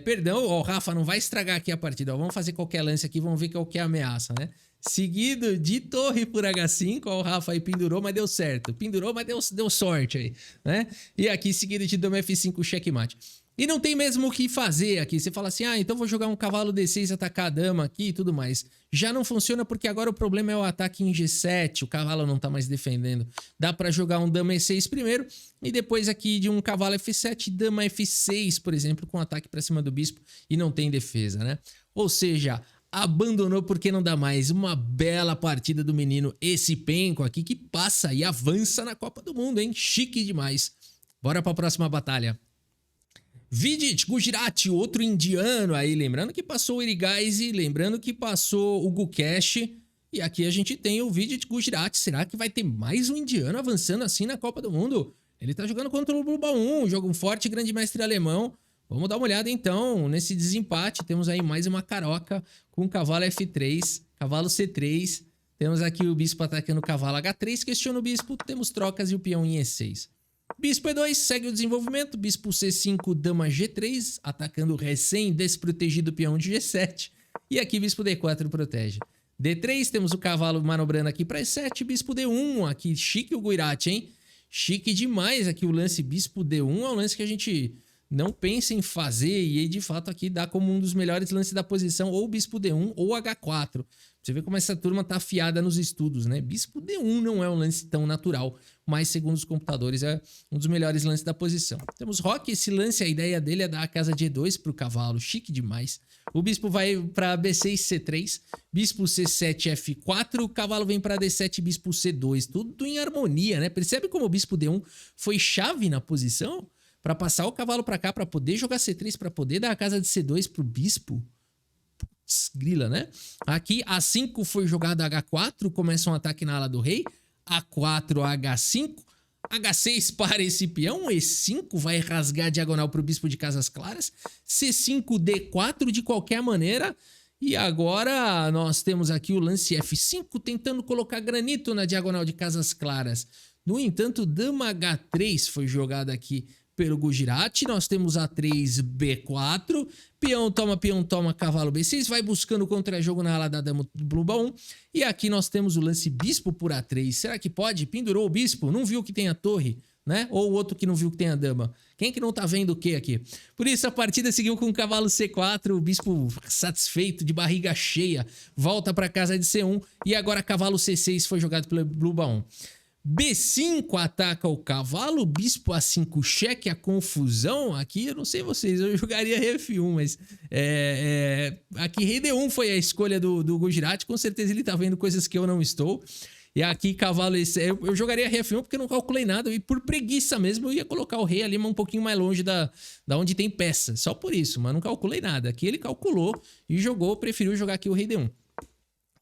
Perdão, ó, Rafa, não vai estragar aqui a partida. Ó, vamos fazer qualquer lance aqui, vamos ver qual que é a ameaça, né? Seguido de torre por H5, ó, o Rafa aí pendurou, mas deu certo. Pendurou, mas deu sorte aí, né? E aqui seguido de dama F5, checkmate. E não tem mesmo o que fazer aqui. Você fala assim, então vou jogar um cavalo D6, atacar a dama aqui e tudo mais. Já não funciona porque agora o problema é o ataque em G7. O cavalo não tá mais defendendo. Dá pra jogar um dama E6 primeiro e depois aqui de um cavalo F7, dama F6, por exemplo, com ataque pra cima do bispo e não tem defesa, né? Ou seja, abandonou porque não dá mais. Uma bela partida do menino Zipenko aqui que passa e avança na Copa do Mundo, hein? Chique demais. Bora pra próxima batalha. Vidit Gujarati, outro indiano aí, lembrando que passou o Irigaisi, lembrando que passou o Gukesh, e aqui a gente tem o Vidit Gujarati. Será que vai ter mais um indiano avançando assim na Copa do Mundo? Ele tá jogando contra o Bluba 1, joga um forte grande mestre alemão. Vamos dar uma olhada então nesse desempate. Temos aí mais uma caroca com cavalo F3, cavalo C3. Temos aqui o bispo atacando o cavalo H3, questiona o bispo, temos trocas e o peão em E6. Bispo E2 segue o desenvolvimento, bispo C5, dama G3, atacando o recém-desprotegido peão de G7. E aqui bispo D4 protege. D3, temos o cavalo manobrando aqui para E7, bispo D1, aqui chique o Gujarati, hein? Chique demais aqui o lance bispo D1, é um lance que a gente não pensa em fazer e de fato aqui dá como um dos melhores lances da posição, ou bispo D1 ou H4. Você vê como essa turma tá afiada nos estudos, né? Bispo D1 não é um lance tão natural, mas segundo os computadores é um dos melhores lances da posição. Temos Roque, esse lance, a ideia dele é dar a casa de E2 pro cavalo, chique demais. O bispo vai para B6, C3, bispo C7, F4, o cavalo vem para D7, bispo C2, tudo em harmonia, né? Percebe como o bispo D1 foi chave na posição para passar o cavalo para cá, para poder jogar C3, para poder dar a casa de C2 pro bispo? grila, né? Aqui A5 foi jogado H4, começa um ataque na ala do rei. A4, H5. H6 para esse peão, E5 vai rasgar a diagonal para o bispo de Casas Claras. C5, D4 de qualquer maneira. E agora nós temos aqui o lance F5 tentando colocar granito na diagonal de Casas Claras. No entanto, dama H3 foi jogada aqui pelo Gujarati. Nós temos A3, B4. Peão toma, cavalo B6. Vai buscando contra-jogo na ala da dama do Blue 1. E aqui nós temos o lance bispo por A3. Será que pode? Pendurou o bispo, não viu que tem a torre, né? Ou o outro que não viu que tem a dama. Quem que não tá vendo o que aqui? Por isso a partida seguiu com o cavalo C4, o bispo satisfeito, de barriga cheia, volta para casa de C1 e agora cavalo C6 foi jogado pelo Blue 1. B5 ataca o cavalo, bispo A5 cheque, a confusão aqui, eu não sei vocês, eu jogaria rei F1, mas aqui rei D1 foi a escolha do Gujarati, com certeza ele tá vendo coisas que eu não estou. E aqui cavalo E6, eu jogaria rei F1 porque eu não calculei nada e por preguiça mesmo eu ia colocar o rei ali um pouquinho mais longe da onde tem peça, só por isso, mas não calculei nada. Aqui ele calculou e jogou, preferiu jogar aqui o rei D1.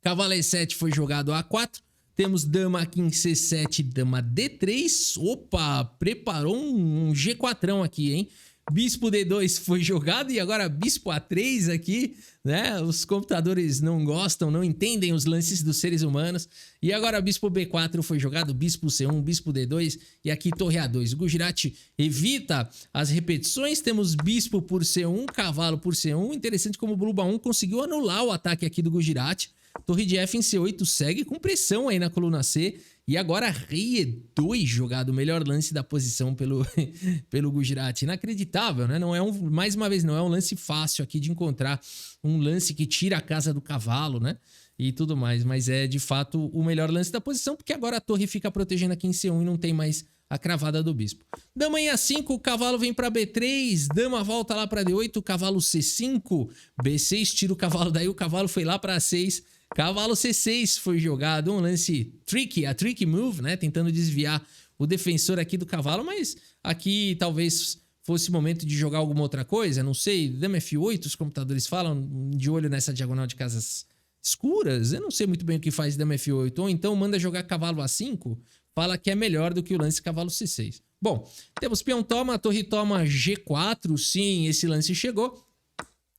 Cavalo E7 foi jogado A4. Temos dama aqui em C7, dama D3. Opa, preparou um G4 aqui, hein? Bispo D2 foi jogado e agora bispo A3 aqui, né? Os computadores não gostam, não entendem os lances dos seres humanos. E agora bispo B4 foi jogado, bispo C1, bispo D2 e aqui torre A2. O Gujarati evita as repetições, temos bispo por C1, cavalo por C1. Interessante como o Blue 1 conseguiu anular o ataque aqui do Gujarati. Torre de F em C8 segue com pressão aí na coluna C. E agora rei E2 jogado, o melhor lance da posição pelo Gujarati. Inacreditável, né? Não é mais uma vez, não é um lance fácil aqui de encontrar um lance que tira a casa do cavalo, né? E tudo mais, mas é de fato o melhor lance da posição, porque agora a torre fica protegendo aqui em C1 e não tem mais a cravada do bispo. Dama em A5, o cavalo vem para B3, dama volta lá para D8, cavalo C5, B6, tira o cavalo daí, o cavalo foi lá para A6, cavalo C6 foi jogado, um lance tricky, a tricky move, né, tentando desviar o defensor aqui do cavalo, mas aqui talvez fosse momento de jogar alguma outra coisa, não sei, dama F8, os computadores falam, de olho nessa diagonal de casas escuras, eu não sei muito bem o que faz dama F8, ou então manda jogar cavalo A5, fala que é melhor do que o lance cavalo C6. Bom, temos peão toma, torre toma G4, sim, esse lance chegou.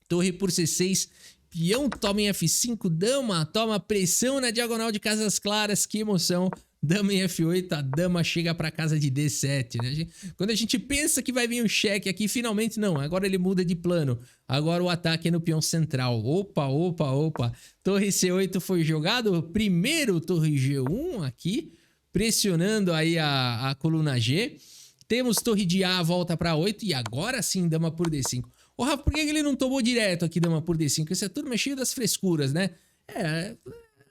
Torre por C6, peão toma em F5, dama toma pressão na diagonal de casas claras, que emoção. Dama em F8, a dama chega para casa de D7, né? Quando a gente pensa que vai vir um cheque aqui, finalmente não, agora ele muda de plano. Agora o ataque é no peão central. Opa, opa, opa. Torre C8 foi jogado, primeiro torre G1 aqui, pressionando aí a coluna G. Temos torre de A, volta para 8 e agora sim dama por D5. Ô Rafa, por que ele não tomou direto aqui dama por D5? Esse é tudo cheio das frescuras, né?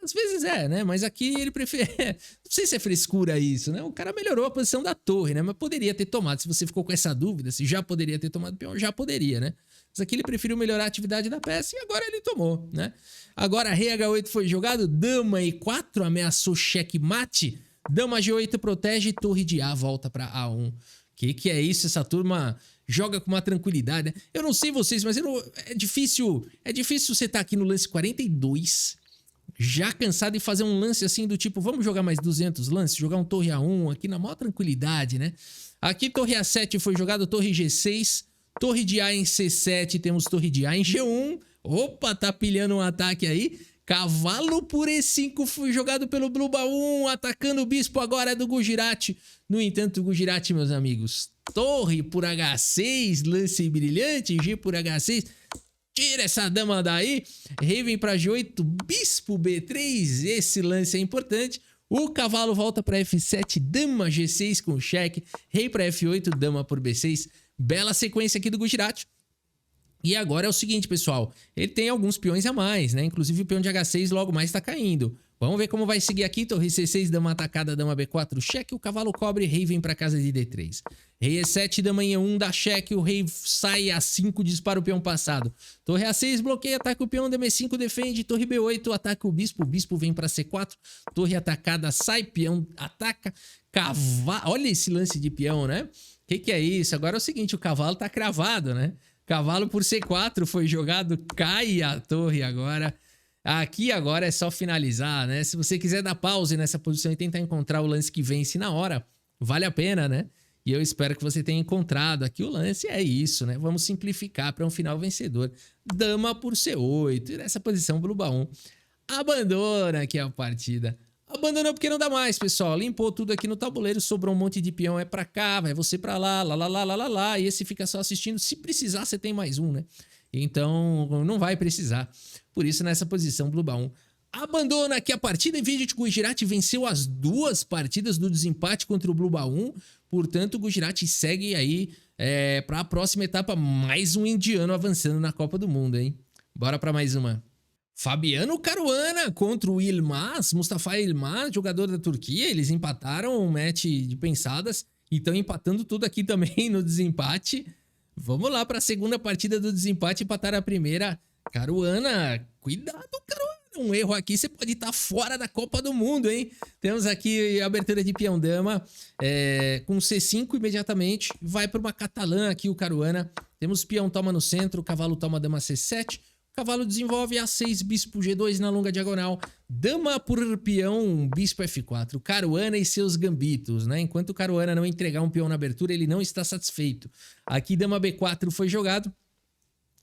Às vezes né? Mas aqui ele prefere... Não sei se é frescura isso, né? O cara melhorou a posição da torre, né? Mas poderia ter tomado. Se você ficou com essa dúvida, se já poderia ter tomado peão, já poderia, né? Mas aqui ele preferiu melhorar a atividade da peça e agora ele tomou, né? Agora rei H8 foi jogado, dama E4 ameaçou checkmate. Dama G8 protege, torre de A volta para A1. Que é isso? Essa turma joga com uma tranquilidade, né? Eu não sei vocês, mas é difícil você estar aqui no lance 42, já cansado de fazer um lance assim do tipo, vamos jogar mais 200 lances, jogar um torre A1 aqui na maior tranquilidade, né? Aqui torre A7 foi jogado, torre G6, torre de A em C7, temos torre de A em G1. Opa, tá pilhando um ataque aí. Cavalo por E5 foi jogado pelo Blue 1, atacando o bispo agora do Gujarati. No entanto, o Gujarati, meus amigos, torre por H6, lance brilhante, G por H6. Tira essa dama daí. Rei vem para G8, bispo B3, esse lance é importante. O cavalo volta para F7, dama G6 com cheque. Rei para F8, dama por B6. Bela sequência aqui do Gujarati. E agora é o seguinte, pessoal, ele tem alguns peões a mais, né? Inclusive o peão de H6 logo mais tá caindo. Vamos ver como vai seguir aqui. Torre C6, dama atacada, dama B4, cheque. O cavalo cobre, rei vem pra casa de D3. Rei E7, dama em E1, dá cheque. O rei sai A5, dispara o peão passado. Torre A6, bloqueia, ataca o peão. Dama E5, defende. Torre B8, ataca o bispo vem pra C4. Torre atacada, sai, peão ataca. Cavalo, olha esse lance de peão, né? Que é isso? Agora é o seguinte, o cavalo tá cravado, né? Cavalo por C4 foi jogado, cai a torre agora. Aqui agora é só finalizar, né? Se você quiser dar pause nessa posição e tentar encontrar o lance que vence na hora, vale a pena, né? E eu espero que você tenha encontrado aqui o lance. É isso, né? Vamos simplificar para um final vencedor. Dama por C8. E nessa posição, Blue Baum abandona aqui a partida. Abandona porque não dá mais, pessoal. Limpou tudo aqui no tabuleiro, sobrou um monte de peão. É pra cá, vai você pra lá, lá. E esse fica só assistindo. Se precisar, você tem mais um, né? Então, não vai precisar. Por isso, nessa posição, Blue Baum abandona aqui a partida. Em vídeo de Gujarati venceu as 2 partidas do desempate contra o Blue Baum. Portanto, o Gujarati segue aí para a próxima etapa. Mais um indiano avançando na Copa do Mundo, hein? Bora para mais uma. Fabiano Caruana contra o Yilmaz, Mustafa Yilmaz, jogador da Turquia. Eles empataram um match de pensadas e estão empatando tudo aqui também no desempate. Vamos lá para a segunda partida do desempate, empatar a primeira. Caruana, cuidado, Caruana. Um erro aqui, você pode estar fora da Copa do Mundo, hein? Temos aqui a abertura de peão dama, com C5 imediatamente. Vai para uma catalã aqui o Caruana. Temos peão toma no centro, cavalo toma dama C7. Cavalo desenvolve A6, bispo G2 na longa diagonal. Dama por peão, bispo F4. Caruana e seus gambitos, né? Enquanto o Caruana não entregar um peão na abertura, ele não está satisfeito. Aqui dama B4 foi jogado.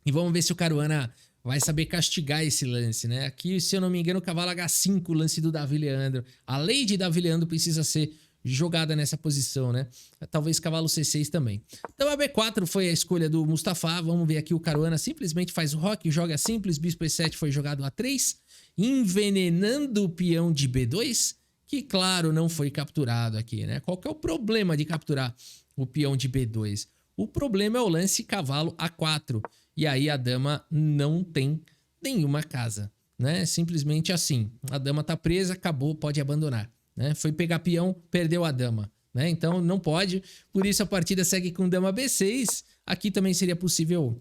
E vamos ver se o Caruana vai saber castigar esse lance, né? Aqui, se eu não me engano, o cavalo H5, o lance do Davi Leandro. A lei de Davi Leandro precisa ser jogada nessa posição, né? Talvez cavalo C6 também. Então a B4 foi a escolha do Mustafa. Vamos ver aqui o Caruana simplesmente faz o roque, joga simples. Bispo E7 foi jogado A3, envenenando o peão de B2, que claro, não foi capturado aqui, né? Qual que é o problema de capturar o peão de B2? O problema é o lance cavalo A4. E aí a dama não tem nenhuma casa, né? Simplesmente assim. A dama tá presa, acabou, pode abandonar, né? Foi pegar peão, perdeu a dama, né? Então não pode. Por isso a partida segue com dama B6. Aqui também seria possível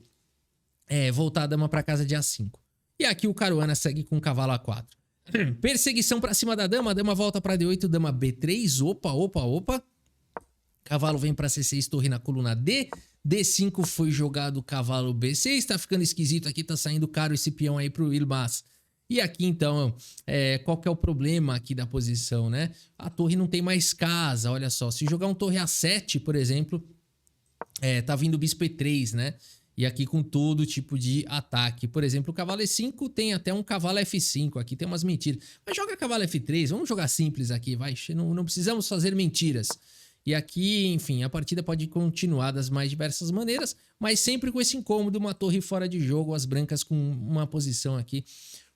voltar a dama para casa de A5. E aqui o Caruana segue com cavalo A4. Perseguição para cima da dama. A dama volta para D8, dama B3. Opa. Cavalo vem para C6, torre na coluna D. D5 foi jogado cavalo B6. Tá ficando esquisito aqui, tá saindo caro esse peão aí pro Yilmaz. E aqui, então, qual que é o problema aqui da posição, né? A torre não tem mais casa, olha só. Se jogar um torre A7, por exemplo, tá vindo bispo E3, né? E aqui com todo tipo de ataque. Por exemplo, o cavalo E5 tem até um cavalo F5. Aqui tem umas mentiras. Mas joga cavalo F3, vamos jogar simples aqui, vai. Não precisamos fazer mentiras. E aqui, enfim, a partida pode continuar das mais diversas maneiras, mas sempre com esse incômodo, uma torre fora de jogo, as brancas com uma posição aqui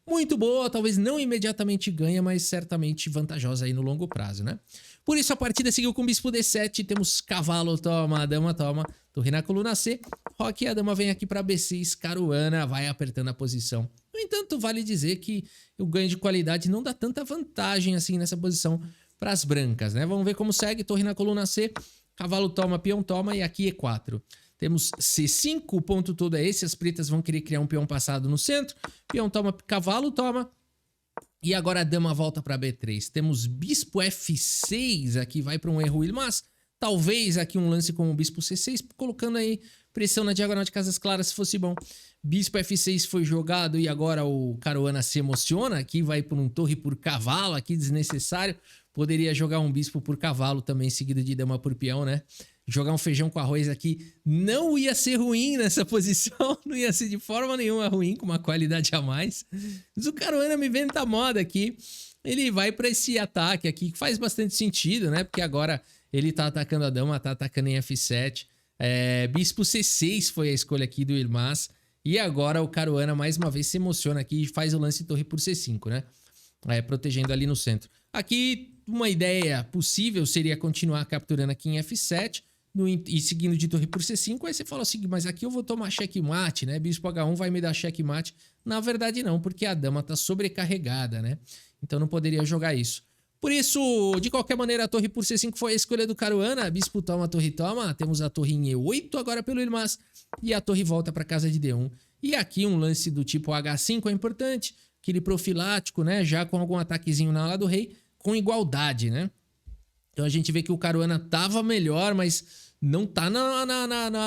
muito boa, talvez não imediatamente ganha, mas certamente vantajosa aí no longo prazo, né? Por isso a partida seguiu com bispo D7, temos cavalo toma, dama toma, torre na coluna C, roque, a dama vem aqui para B6, Caruana vai apertando a posição. No entanto, vale dizer que o ganho de qualidade não dá tanta vantagem assim nessa posição para as brancas, né? Vamos ver como segue, torre na coluna C, cavalo toma, peão toma e aqui E4. Temos C5, o ponto todo é esse, as pretas vão querer criar um peão passado no centro, peão toma, cavalo toma, e agora a dama volta para B3. Temos bispo F6, aqui vai para um erro, mas talvez aqui um lance com o bispo C6, colocando aí pressão na diagonal de casas claras se fosse bom. Bispo F6 foi jogado e agora o Caruana se emociona, aqui vai por um torre por cavalo, aqui desnecessário. Poderia jogar um bispo por cavalo também, seguido de dama por peão, né? Jogar um feijão com arroz aqui não ia ser ruim nessa posição, não ia ser de forma nenhuma ruim, com uma qualidade a mais. Mas o Caruana me inventa moda aqui. Ele vai para esse ataque aqui, que faz bastante sentido, né? Porque agora ele tá atacando a dama, tá atacando em F7. Bispo C6 foi a escolha aqui do Yilmaz. E agora o Caruana mais uma vez se emociona aqui e faz o lance torre por C5, né? Protegendo ali no centro. Aqui, uma ideia possível seria continuar capturando aqui em F7 e seguindo de torre por C5. Aí você fala assim, mas aqui eu vou tomar checkmate, né? Bispo H1 vai me dar checkmate. Na verdade não, porque a dama tá sobrecarregada, né? Então não poderia jogar isso. Por isso, de qualquer maneira, a torre por C5 foi a escolha do Caruana. Bispo toma, torre toma. Temos a torre em E8 agora pelo Yilmaz. E a torre volta para casa de D1. E aqui um lance do tipo H5 é importante. Aquele profilático, né? Já com algum ataquezinho na ala do rei. Com igualdade, né? Então a gente vê que o Caruana tava melhor, mas não tá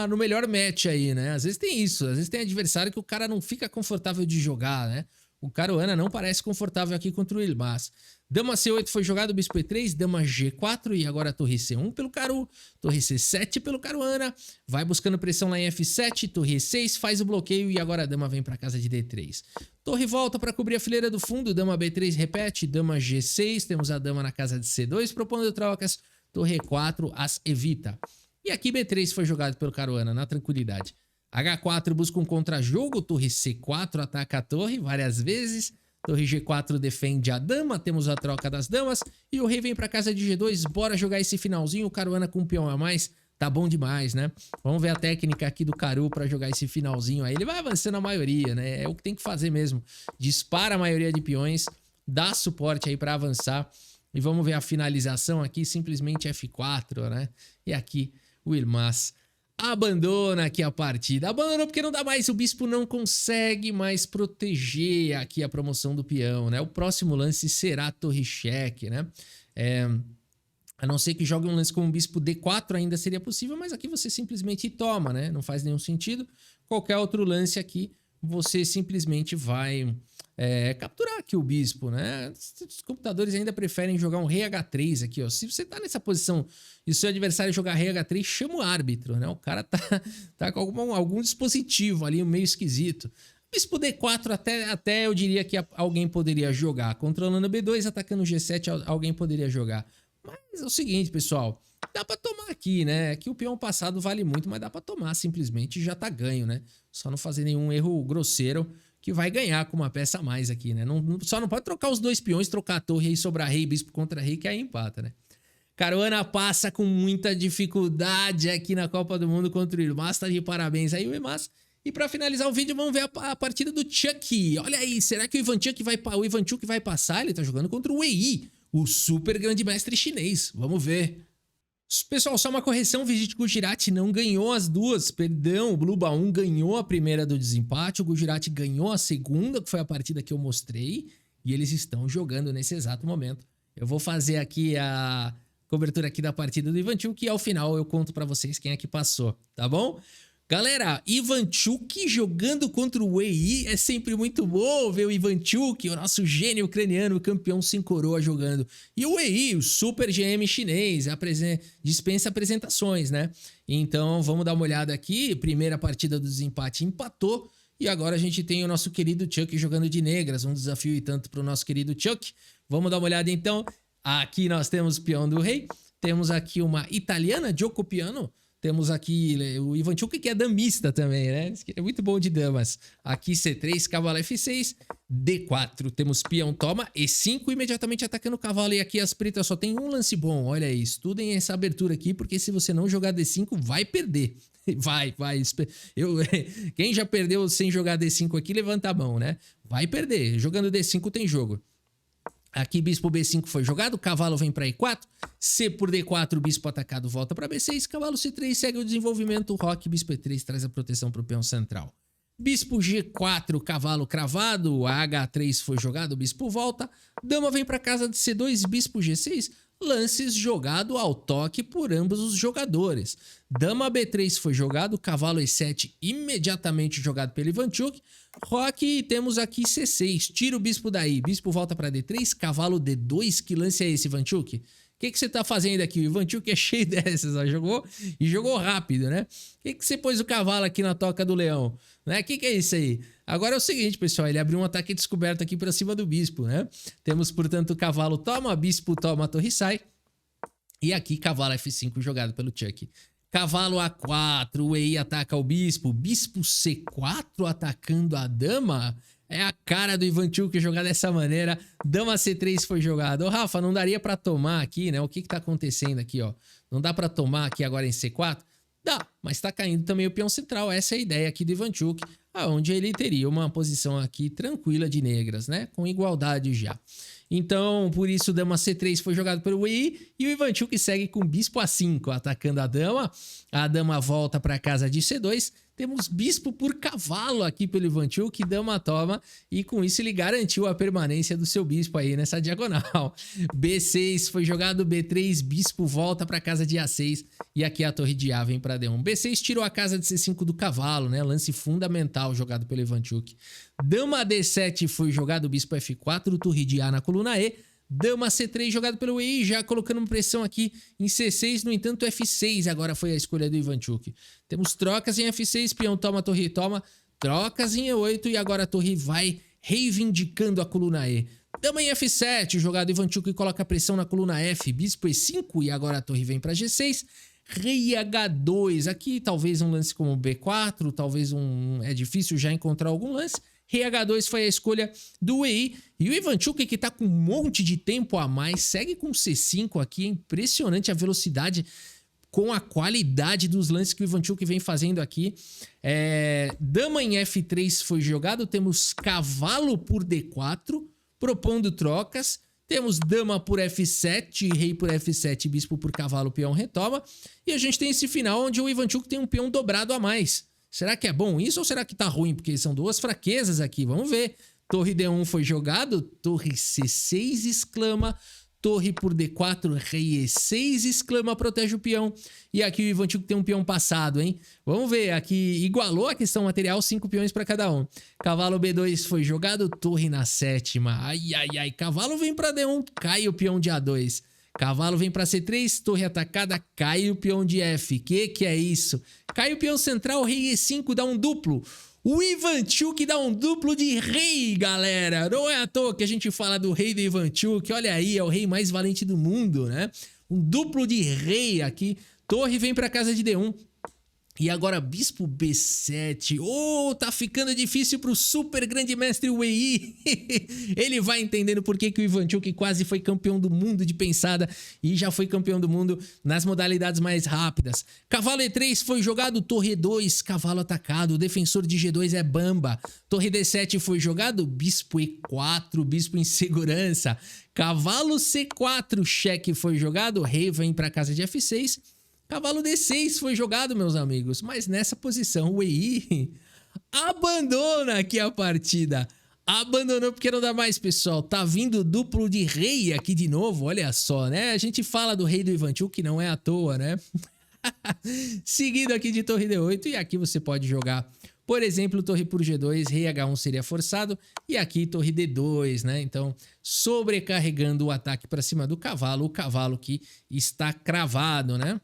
no melhor match aí, né? Às vezes tem isso, às vezes tem adversário que o cara não fica confortável de jogar, né? O Caruana não parece confortável aqui contra o Ilmaz. Dama C8 foi jogado, bispo E3, dama G4 e agora torre C1 pelo Caru, torre C7 pelo Caruana, vai buscando pressão lá em F7, torre E6 faz o bloqueio e agora a dama vem para casa de D3. Torre volta para cobrir a fileira do fundo, dama B3 repete, dama G6, temos a dama na casa de C2 propondo trocas, torre E4 as evita. E aqui B3 foi jogado pelo Caruana na tranquilidade. H4 busca um contra-jogo, torre C4 ataca a torre várias vezes, torre G4 defende a dama, temos a troca das damas e o rei vem para casa de G2, bora jogar esse finalzinho, o Caruana com um peão a mais, tá bom demais, né? Vamos ver a técnica aqui do Caru para jogar esse finalzinho aí, ele vai avançando a maioria, né? É o que tem que fazer mesmo, dispara a maioria de peões, dá suporte aí para avançar e vamos ver a finalização aqui, simplesmente F4, né? E aqui o Ilmaz abandona aqui a partida. Abandonou porque não dá mais, o bispo não consegue mais proteger aqui a promoção do peão, né? O próximo lance será torre cheque, né? A não ser que jogue um lance com o bispo D4 ainda seria possível, mas aqui você simplesmente toma, né? Não faz nenhum sentido. Qualquer outro lance aqui, você simplesmente vai capturar aqui o bispo, né? Os computadores ainda preferem jogar um rei H3 aqui, ó. Se você tá nessa posição e o seu adversário jogar rei H3, chama o árbitro, né? O cara tá com algum dispositivo ali meio esquisito. Bispo D4 até eu diria que alguém poderia jogar. Controlando B2, atacando G7, alguém poderia jogar. Mas é o seguinte, pessoal, dá pra tomar aqui, né? Aqui o peão passado vale muito, mas dá pra tomar simplesmente e já tá ganho, né? Só não fazer nenhum erro grosseiro que vai ganhar com uma peça a mais aqui, né? Só não pode trocar os dois peões, trocar a torre e sobrar rei, bispo contra rei, que aí empata, né? Caruana passa com muita dificuldade aqui na Copa do Mundo contra o Ilmaz, tá de parabéns aí o Ilmaz. E pra finalizar o vídeo, vamos ver a partida do Chuck. Olha aí, será que o Ivanchuk vai passar? Ele tá jogando contra o Wei, o super grande mestre chinês. Vamos ver. Pessoal, só uma correção, o Vijit Gujarati não ganhou as duas, perdão, o Bluba 1 ganhou a primeira do desempate, o Gujarati ganhou a segunda, que foi a partida que eu mostrei, e eles estão jogando nesse exato momento. Eu vou fazer aqui a cobertura aqui da partida do Ivanchuk e ao final eu conto pra vocês quem é que passou, tá bom? Galera, Ivanchuk jogando contra o Wei é sempre muito bom ver o Ivanchuk, o nosso gênio ucraniano, campeão sem coroa jogando. E o Wei, o super GM chinês, dispensa apresentações, né? Então vamos dar uma olhada aqui, primeira partida do desempate empatou. E agora a gente tem o nosso querido Chuck jogando de negras, um desafio e tanto para o nosso querido Chuck. Vamos dar uma olhada então. Aqui nós temos o peão do rei, temos aqui uma italiana, Gioco Piano. Temos aqui o Ivanchuk, que é damista também, né? É muito bom de damas. Aqui C3, cavalo F6, D4. Temos peão toma, E5, imediatamente atacando o cavalo. E aqui as pretas só tem um lance bom. Olha aí, estudem essa abertura aqui, porque se você não jogar D5, vai perder. Vai. Quem já perdeu sem jogar D5 aqui, levanta a mão, né? Vai perder. Jogando D5 tem jogo. Aqui bispo B5 foi jogado, cavalo vem para E4, C por D4, bispo atacado volta para B6, cavalo C3 segue o desenvolvimento, roque, bispo E3 traz a proteção para o peão central. Bispo G4, cavalo cravado, H3 foi jogado, bispo volta, dama vem para casa de C2, bispo G6, lances jogado ao toque por ambos os jogadores. Dama B3 foi jogado, cavalo E7 imediatamente jogado pelo Ivanchuk, roque e temos aqui C6, tira o bispo daí, bispo volta para D3, cavalo D2, que lance é esse, Ivanchuk? O que você tá fazendo aqui? O Ivanchuk é cheio dessas, ó. Jogou rápido, né? Por que você pôs o cavalo aqui na toca do leão? Né? O que é isso aí? Agora é o seguinte, pessoal, ele abriu um ataque descoberto aqui pra cima do bispo, né? Temos, portanto, o cavalo toma, bispo toma, a torre sai. E aqui, cavalo F5 jogado pelo Chuck. Cavalo A4, o Wei ataca o bispo. Bispo C4 atacando a dama. É a cara do Ivanchuk jogar dessa maneira. Dama C3 foi jogado. Ô, Rafa, não daria pra tomar aqui, né? O que tá acontecendo aqui, ó? Não dá pra tomar aqui agora em C4? Dá, mas tá caindo também o peão central. Essa é a ideia aqui do Ivanchuk, onde ele teria uma posição aqui tranquila de negras, né? Com igualdade já. Então, por isso, dama C3 foi jogado pelo Wei e o Ivanchuk segue com bispo A5, atacando a dama. A dama volta para casa de C2, Temos bispo por cavalo aqui pelo Ivanchuk, dama toma, e com isso ele garantiu a permanência do seu bispo aí nessa diagonal. B6 foi jogado, B3, bispo volta para casa de A6, e aqui a torre de A vem para D1. B6 tirou a casa de C5 do cavalo, né? Lance fundamental jogado pelo Ivanchuk. Dama D7 foi jogado, bispo F4, torre de A na coluna E. Dama C3 jogado pelo EI, já colocando pressão aqui em C6, no entanto F6 agora foi a escolha do Ivanchuk. Temos trocas em F6, peão toma, torre toma, trocas em E8 e agora a torre vai reivindicando a coluna E. Dama em F7, jogado Ivanchuk coloca pressão na coluna F, bispo E5 e agora a torre vem para G6. Rei H2, aqui talvez um lance como B4, talvez é difícil já encontrar algum lance. Rei H2 foi a escolha do EI. E o Ivanchuk, que tá com um monte de tempo a mais, segue com C5 aqui. É impressionante a velocidade com a qualidade dos lances que o Ivanchuk vem fazendo aqui. Dama em F3 foi jogado. Temos cavalo por D4, propondo trocas. Temos dama por F7, rei por F7, bispo por cavalo, peão retoma. E a gente tem esse final onde o Ivanchuk tem um peão dobrado a mais. Será que é bom isso ou será que tá ruim? Porque são duas fraquezas aqui, vamos ver. Torre D1 foi jogado, torre C6 exclama, torre por D4, rei E6 exclama, protege o peão. E aqui o Ivanchuk tem um peão passado, hein? Vamos ver, aqui igualou a questão material, 5 peões para cada um. Cavalo B2 foi jogado, torre na sétima. Ai, ai, ai, cavalo vem para D1, cai o peão de A2. Cavalo vem para C3, torre atacada, cai o peão de F. Que é isso? Cai o peão central, rei E5 dá um duplo. O Ivanchuk dá um duplo de rei, galera. Não é à toa que a gente fala do rei do Ivanchuk. Olha aí, é o rei mais valente do mundo, né? Um duplo de rei aqui. Torre vem para casa de D1. E agora bispo B7, tá ficando difícil pro super grande mestre Wei. Ele vai entendendo por que o Ivanchuk quase foi campeão do mundo de pensada e já foi campeão do mundo nas modalidades mais rápidas. Cavalo E3 foi jogado, torre E2, cavalo atacado, o defensor de G2 é bamba. Torre D7 foi jogado, bispo E4, bispo em segurança. Cavalo C4, cheque foi jogado, rei vem para casa de F6. Cavalo D6 foi jogado, meus amigos, mas nessa posição o EI abandona aqui a partida. Abandonou porque não dá mais, pessoal. Tá vindo duplo de rei aqui de novo, olha só, né? A gente fala do rei do Ivanchuk, não é à toa, né? Seguido aqui de torre D8 e aqui você pode jogar, por exemplo, torre por G2, rei H1 seria forçado e aqui torre D2, né? Então, sobrecarregando o ataque para cima do cavalo, o cavalo que está cravado, né?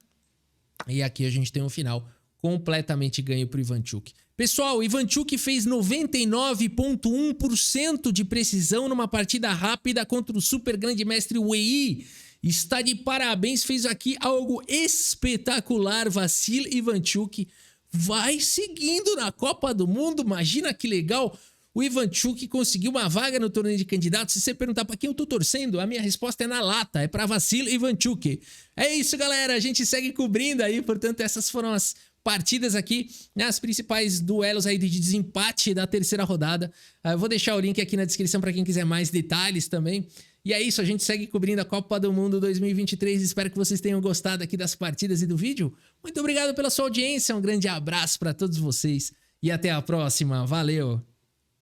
E aqui a gente tem um final completamente ganho para o Ivanchuk. Pessoal, o Ivanchuk fez 99,1% de precisão numa partida rápida contra o super grande mestre Wei. Está de parabéns, fez aqui algo espetacular. Vassil Ivanchuk vai seguindo na Copa do Mundo. Imagina que legal. O Ivanchuk conseguiu uma vaga no torneio de candidatos. Se você perguntar para quem eu tô torcendo, a minha resposta é na lata, é para Vassil Ivanchuk. É isso, galera, a gente segue cobrindo aí, portanto, essas foram as partidas aqui, né, as principais duelos aí de desempate da terceira rodada. Eu vou deixar o link aqui na descrição para quem quiser mais detalhes também. E é isso, a gente segue cobrindo a Copa do Mundo 2023. Espero que vocês tenham gostado aqui das partidas e do vídeo. Muito obrigado pela sua audiência, um grande abraço para todos vocês e até a próxima. Valeu!